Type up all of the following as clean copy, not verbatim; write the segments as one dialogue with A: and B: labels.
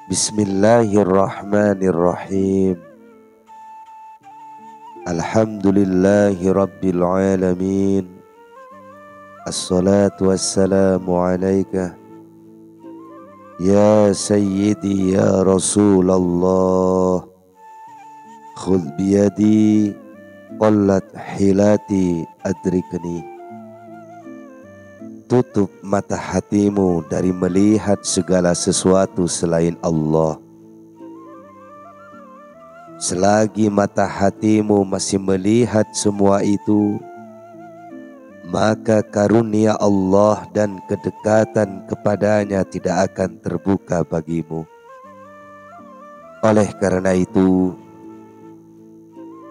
A: Bismillahirrahmanirrahim. Alhamdulillahi rabbil alamin. Assalatu wassalamu alaika ya sayyidi ya Rasulullah. Khudh biyadi qallat hilati adrikni. Tutup mata hatimu dari melihat segala sesuatu selain Allah. Selagi mata hatimu masih melihat semua itu, maka karunia Allah dan kedekatan kepadanya tidak akan terbuka bagimu. Oleh karena itu,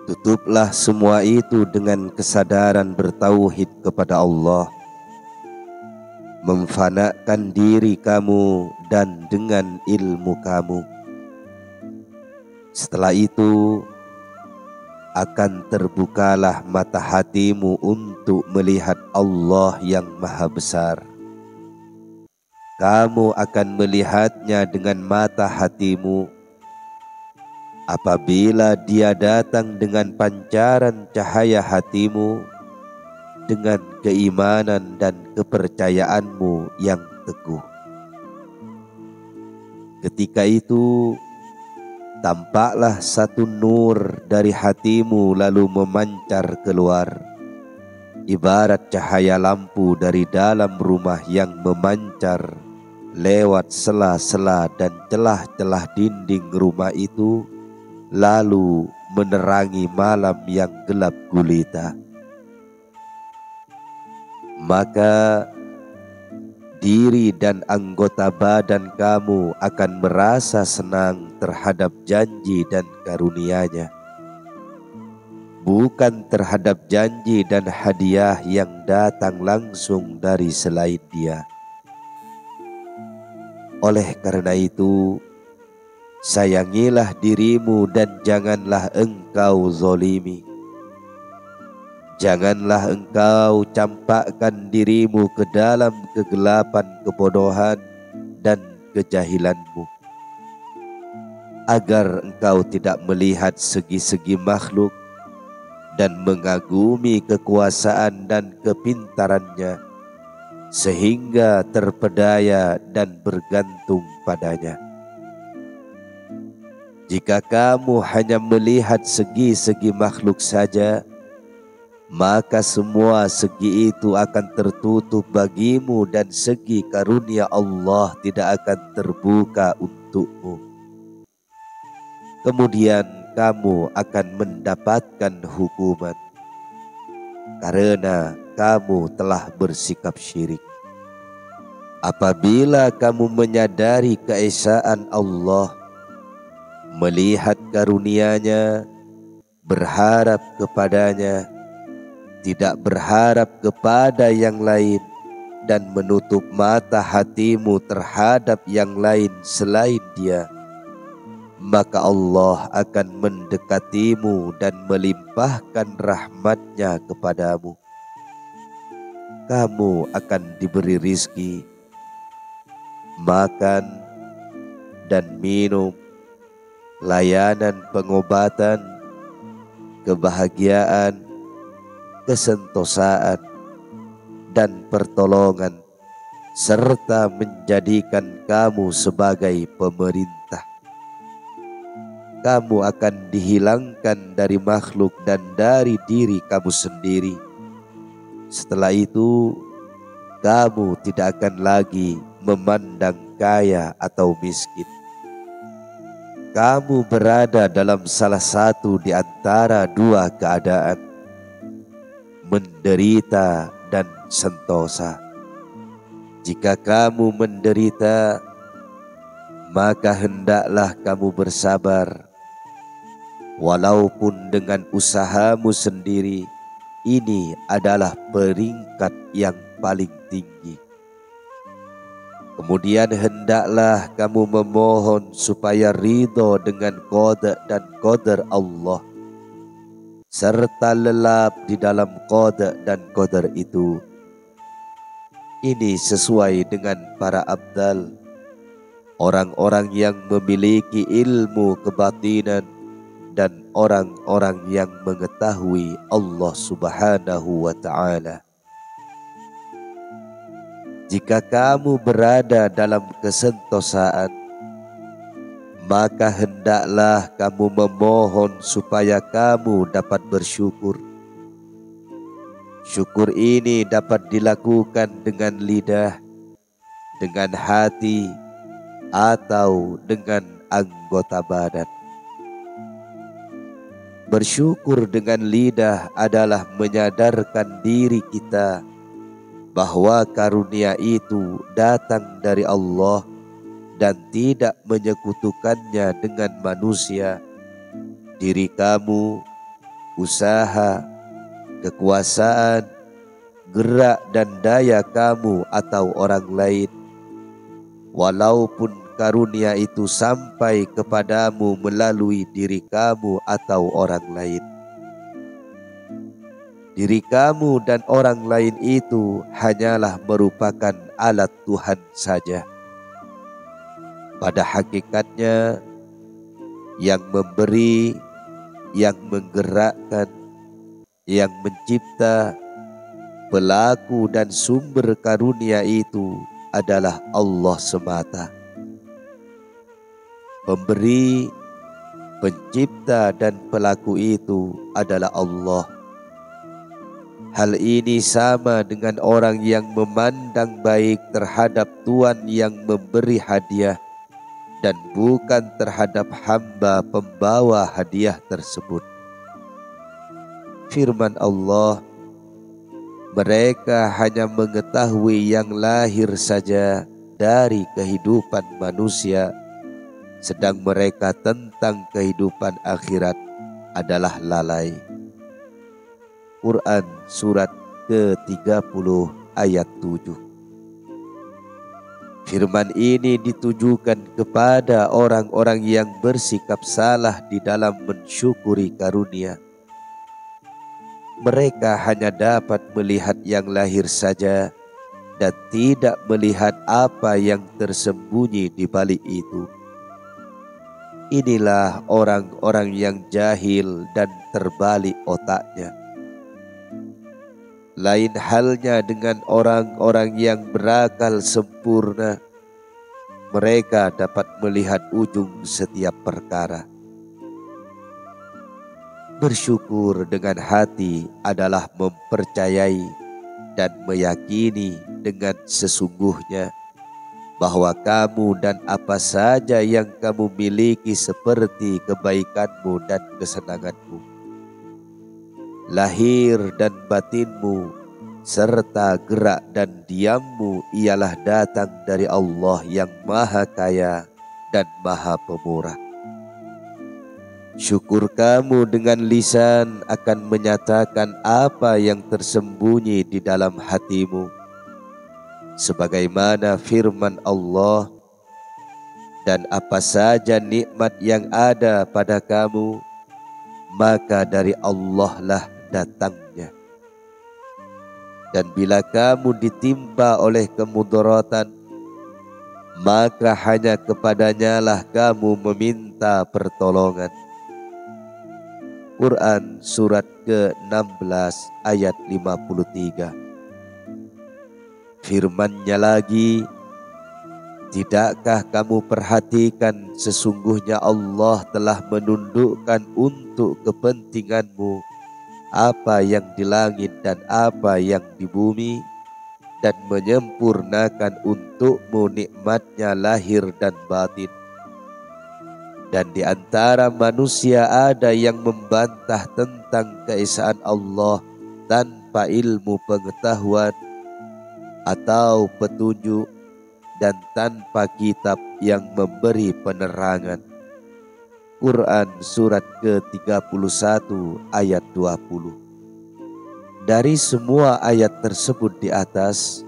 A: tutuplah semua itu dengan kesadaran bertauhid kepada Allah, memfanakan diri kamu dan dengan ilmu kamu. Setelah itu akan terbukalah mata hatimu untuk melihat Allah yang maha besar. Kamu akan melihatnya dengan mata hatimu apabila dia datang dengan pancaran cahaya hatimu, dengan keimanan dan kepercayaanmu yang teguh. Ketika itu tampaklah satu nur dari hatimu lalu memancar keluar, ibarat cahaya lampu dari dalam rumah yang memancar lewat sela-sela dan celah-celah dinding rumah itu, lalu menerangi malam yang gelap gulita. Maka diri dan anggota badan kamu akan merasa senang terhadap janji dan karunia-Nya, bukan terhadap janji dan hadiah yang datang langsung dari selain Dia. Oleh karena itu, sayangilah dirimu dan janganlah engkau zolimi. Janganlah engkau campakkan dirimu ke dalam kegelapan kebodohan dan kejahilanmu, agar engkau tidak melihat segi-segi makhluk dan mengagumi kekuasaan dan kepintarannya, sehingga terpedaya dan bergantung padanya. Jika kamu hanya melihat segi-segi makhluk saja, maka semua segi itu akan tertutup bagimu dan segi karunia Allah tidak akan terbuka untukmu. Kemudian kamu akan mendapatkan hukuman karena kamu telah bersikap syirik. Apabila kamu menyadari keesaan Allah, melihat karunia-Nya, berharap kepadanya, tidak berharap kepada yang lain, dan menutup mata hatimu terhadap yang lain selain Dia, maka Allah akan mendekatimu dan melimpahkan rahmat-Nya kepadamu. Kamu akan diberi rizki, makan dan minum, layanan pengobatan, kebahagiaan, kesentosaan, dan pertolongan, serta menjadikan kamu sebagai pemerintah. Kamu akan dihilangkan dari makhluk dan dari diri kamu sendiri. Setelah itu, kamu tidak akan lagi memandang kaya atau miskin. Kamu berada dalam salah satu di antara dua keadaan, menderita dan sentosa. Jika kamu menderita, maka hendaklah kamu bersabar. Walaupun dengan usahamu sendiri, ini adalah peringkat yang paling tinggi. Kemudian hendaklah kamu memohon supaya ridho dengan qada dan qadar Allah, serta lelap di dalam qada dan qadar itu. Ini sesuai dengan para abdal, orang-orang yang memiliki ilmu kebatinan, dan orang-orang yang mengetahui Allah Subhanahu wa Ta'ala. Jika kamu berada dalam kesentosaan, maka hendaklah kamu memohon supaya kamu dapat bersyukur. Syukur ini dapat dilakukan dengan lidah, dengan hati, atau dengan anggota badan. Bersyukur dengan lidah adalah menyadarkan diri kita bahwa karunia itu datang dari Allah dan tidak menyekutukannya dengan manusia, diri kamu, usaha, kekuasaan, gerak dan daya kamu atau orang lain. Walaupun karunia itu sampai kepadamu melalui diri kamu atau orang lain. Diri kamu dan orang lain itu hanyalah merupakan alat Tuhan saja. Pada hakikatnya, yang memberi, yang menggerakkan, yang mencipta, pelaku dan sumber karunia itu adalah Allah semata. Pemberi, pencipta dan pelaku itu adalah Allah. Hal ini sama dengan orang yang memandang baik terhadap Tuhan yang memberi hadiah dan bukan terhadap hamba pembawa hadiah tersebut. Firman Allah, mereka hanya mengetahui yang lahir saja dari kehidupan manusia, sedang mereka tentang kehidupan akhirat adalah lalai. Quran surat ke-30 ayat 7. Firman ini ditujukan kepada orang-orang yang bersikap salah di dalam mensyukuri karunia. Mereka hanya dapat melihat yang lahir saja dan tidak melihat apa yang tersembunyi di balik itu. Inilah orang-orang yang jahil dan terbalik otaknya. Lain halnya dengan orang-orang yang berakal sempurna. Mereka dapat melihat ujung setiap perkara. Bersyukur dengan hati adalah mempercayai dan meyakini dengan sesungguhnya bahwa kamu dan apa saja yang kamu miliki seperti kebaikanmu dan kesenanganmu, lahir dan batinmu, serta gerak dan diammu ialah datang dari Allah yang Maha Kaya dan Maha Pemurah. Syukur kamu dengan lisan akan menyatakan apa yang tersembunyi di dalam hatimu, sebagaimana firman Allah, dan apa saja nikmat yang ada pada kamu, maka dari Allah lah datangnya. Dan bila kamu ditimpa oleh kemudaratan, maka hanya kepadanya lah kamu meminta pertolongan. Quran surat ke-16 ayat 53. Firman-Nya lagi, tidakkah kamu perhatikan sesungguhnya Allah telah menundukkan untuk kepentinganmu apa yang di langit dan apa yang di bumi, dan menyempurnakan untukmu nikmat-Nya lahir dan batin. Dan di antara manusia ada yang membantah tentang keesaan Allah tanpa ilmu pengetahuan atau petunjuk dan tanpa kitab yang memberi penerangan. Quran surat ke-31 ayat 20. Dari semua ayat tersebut di atas,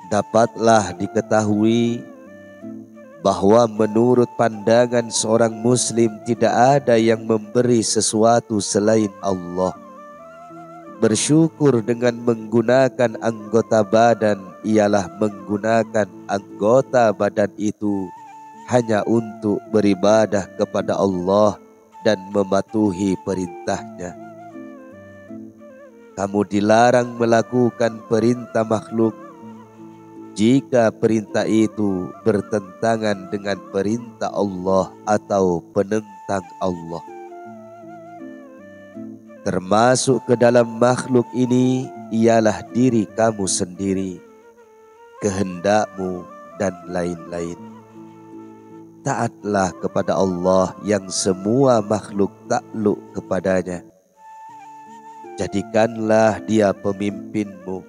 A: dapatlah diketahui bahwa menurut pandangan seorang muslim tidak ada yang memberi sesuatu selain Allah, Bersyukur dengan menggunakan anggota badan ialah menggunakan anggota badan itu hanya untuk beribadah kepada Allah dan mematuhi perintahnya. Kamu dilarang melakukan perintah makhluk jika perintah itu bertentangan dengan perintah Allah atau penentang Allah. Termasuk ke dalam makhluk ini ialah diri kamu sendiri, kehendakmu, dan lain-lain. Taatlah kepada Allah yang semua makhluk takluk kepadanya. Jadikanlah Dia pemimpinmu.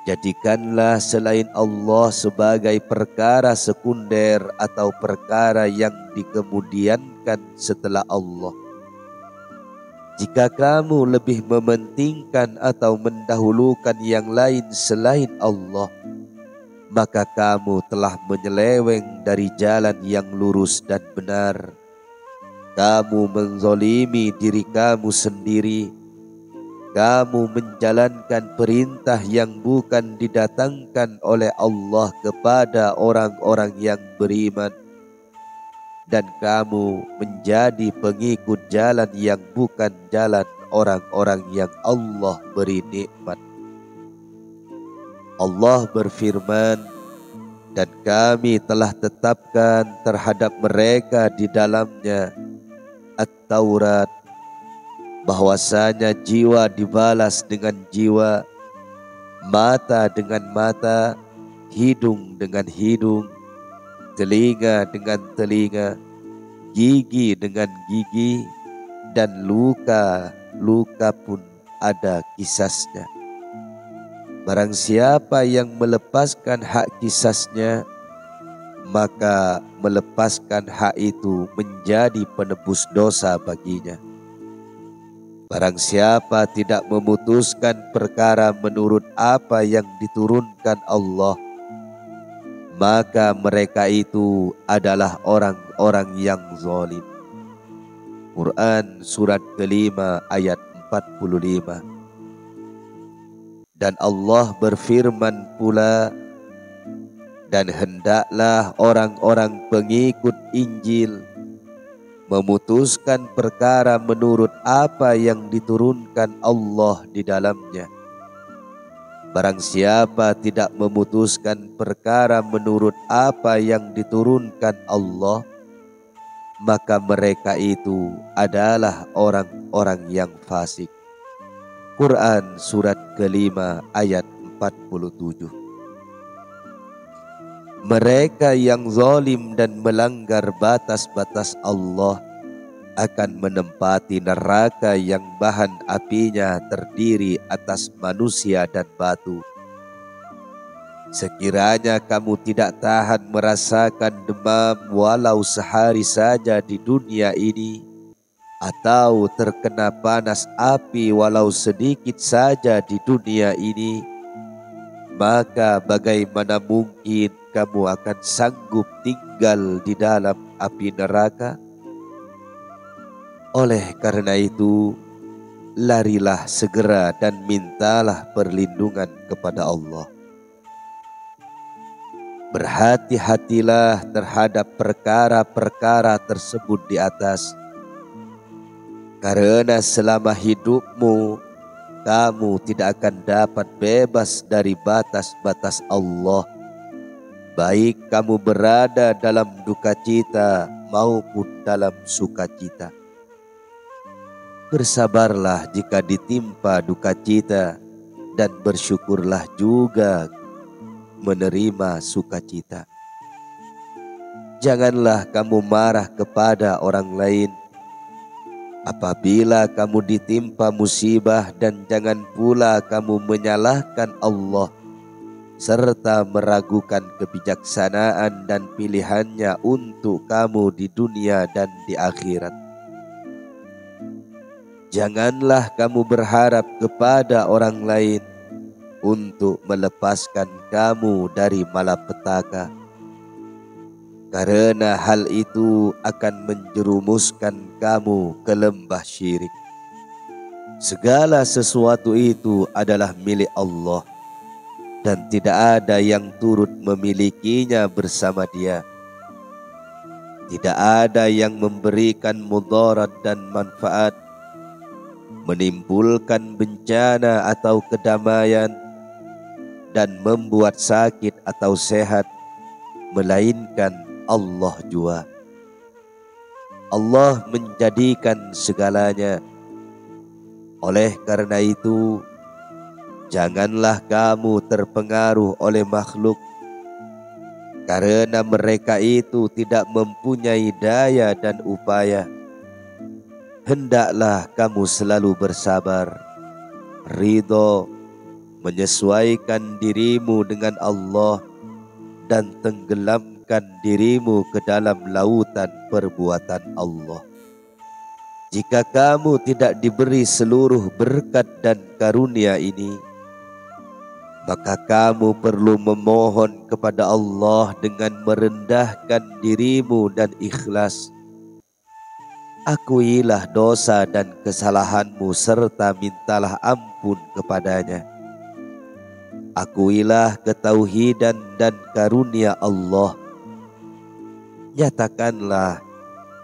A: Jadikanlah selain Allah sebagai perkara sekunder atau perkara yang dikemudiankan setelah Allah. Jika kamu lebih mementingkan atau mendahulukan yang lain selain Allah, maka kamu telah menyeleweng dari jalan yang lurus dan benar. Kamu menzolimi diri kamu sendiri. Kamu menjalankan perintah yang bukan didatangkan oleh Allah kepada orang-orang yang beriman. Dan kamu menjadi pengikut jalan yang bukan jalan orang-orang yang Allah beri nikmat. Allah berfirman, dan kami telah tetapkan terhadap mereka di dalamnya At-Taurat, bahwasanya jiwa dibalas dengan jiwa, mata dengan mata, hidung dengan hidung, telinga dengan telinga, gigi dengan gigi, dan luka pun ada kisasnya. Barang siapa yang melepaskan hak kisasnya, maka melepaskan hak itu menjadi penebus dosa baginya. Barang siapa tidak memutuskan perkara menurut apa yang diturunkan Allah, maka mereka itu adalah orang-orang yang zalim. Quran surat kelima ayat 45. Dan Allah berfirman pula, dan hendaklah orang-orang pengikut Injil memutuskan perkara menurut apa yang diturunkan Allah di dalamnya. Barang siapa tidak memutuskan perkara menurut apa yang diturunkan Allah, maka mereka itu adalah orang-orang yang fasik. Quran surat kelima ayat 47. Mereka yang zalim dan melanggar batas-batas Allah akan menempati neraka yang bahan apinya terdiri atas manusia dan batu. Sekiranya kamu tidak tahan merasakan demam walau sehari saja di dunia ini, atau terkena panas api walau sedikit saja di dunia ini, maka bagaimana mungkin kamu akan sanggup tinggal di dalam api neraka? Oleh karena itu, larilah segera dan mintalah perlindungan kepada Allah. Berhati-hatilah terhadap perkara-perkara tersebut di atas, karena selama hidupmu, kamu tidak akan dapat bebas dari batas-batas Allah, baik kamu berada dalam duka cita maupun dalam sukacita. Bersabarlah jika ditimpa duka cita, dan bersyukurlah juga menerima sukacita. Janganlah kamu marah kepada orang lain apabila kamu ditimpa musibah, dan jangan pula kamu menyalahkan Allah serta meragukan kebijaksanaan dan pilihannya untuk kamu di dunia dan di akhirat. Janganlah kamu berharap kepada orang lain untuk melepaskan kamu dari malapetaka, karena hal itu akan menjerumuskan kamu ke lembah syirik. Segala sesuatu itu adalah milik Allah dan tidak ada yang turut memilikinya bersama Dia. Tidak ada yang memberikan mudarat dan manfaat, menimbulkan bencana atau kedamaian, dan membuat sakit atau sehat, melainkan Allah jua. Allah menjadikan segalanya. Oleh karena itu, janganlah kamu terpengaruh oleh makhluk, karena mereka itu tidak mempunyai daya dan upaya. Hendaklah kamu selalu bersabar, ridho, menyesuaikan dirimu dengan Allah, dan tenggelamkan dirimu ke dalam lautan perbuatan Allah. Jika kamu tidak diberi seluruh berkat dan karunia ini, maka kamu perlu memohon kepada Allah dengan merendahkan dirimu dan ikhlas. Akuilah dosa dan kesalahanmu serta mintalah ampun kepadanya. Akuilah ketauhidan dan karunia Allah. Nyatakanlah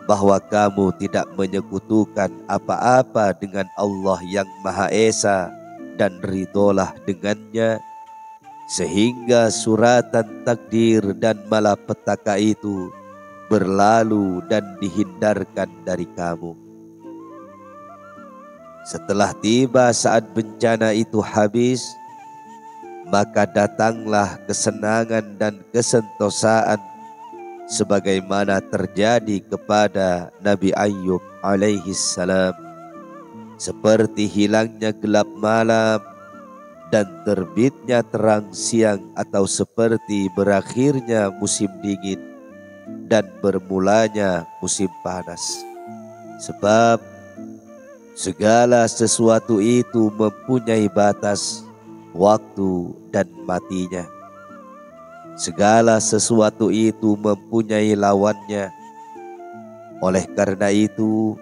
A: bahwa kamu tidak menyekutukan apa-apa dengan Allah yang Maha Esa dan ridholah dengannya, sehingga suratan takdir dan malapetaka itu berlalu dan dihindarkan dari kamu. Setelah tiba saat bencana itu habis, maka datanglah kesenangan dan kesentosaan sebagaimana terjadi kepada Nabi Ayyub alaihi salam, seperti hilangnya gelap malam dan terbitnya terang siang, atau seperti berakhirnya musim dingin dan bermulanya musim panas. Sebab segala sesuatu itu mempunyai batas, waktu, dan matinya. Segala sesuatu itu mempunyai lawannya. Oleh karena itu,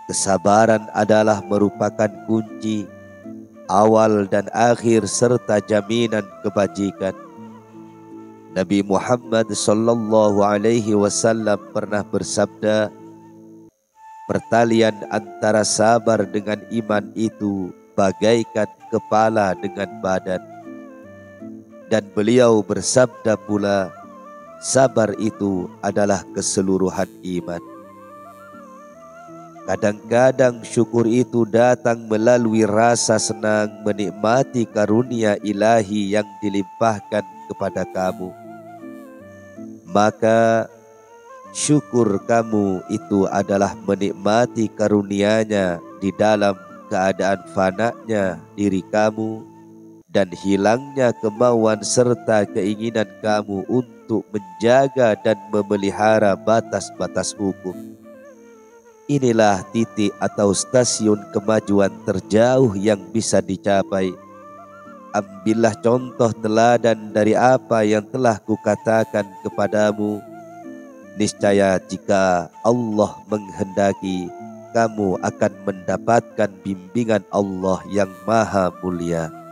A: kesabaran adalah merupakan kunci awal dan akhir serta jaminan kebajikan. Nabi Muhammad sallallahu alaihi wasallam pernah bersabda, pertalian antara sabar dengan iman itu bagaikan kepala dengan badan. Dan beliau bersabda pula, sabar itu adalah keseluruhan iman. Kadang-kadang syukur itu datang melalui rasa senang menikmati karunia ilahi yang dilimpahkan kepada kamu. Maka syukur kamu itu adalah menikmati karunia-Nya di dalam keadaan fananya diri kamu dan hilangnya kemauan serta keinginan kamu untuk menjaga dan memelihara batas-batas hukum. Inilah titik atau stasiun kemajuan terjauh yang bisa dicapai. Ambillah contoh teladan dari apa yang telah kukatakan kepadamu. Niscaya jika Allah menghendaki, kamu akan mendapatkan bimbingan Allah yang maha mulia.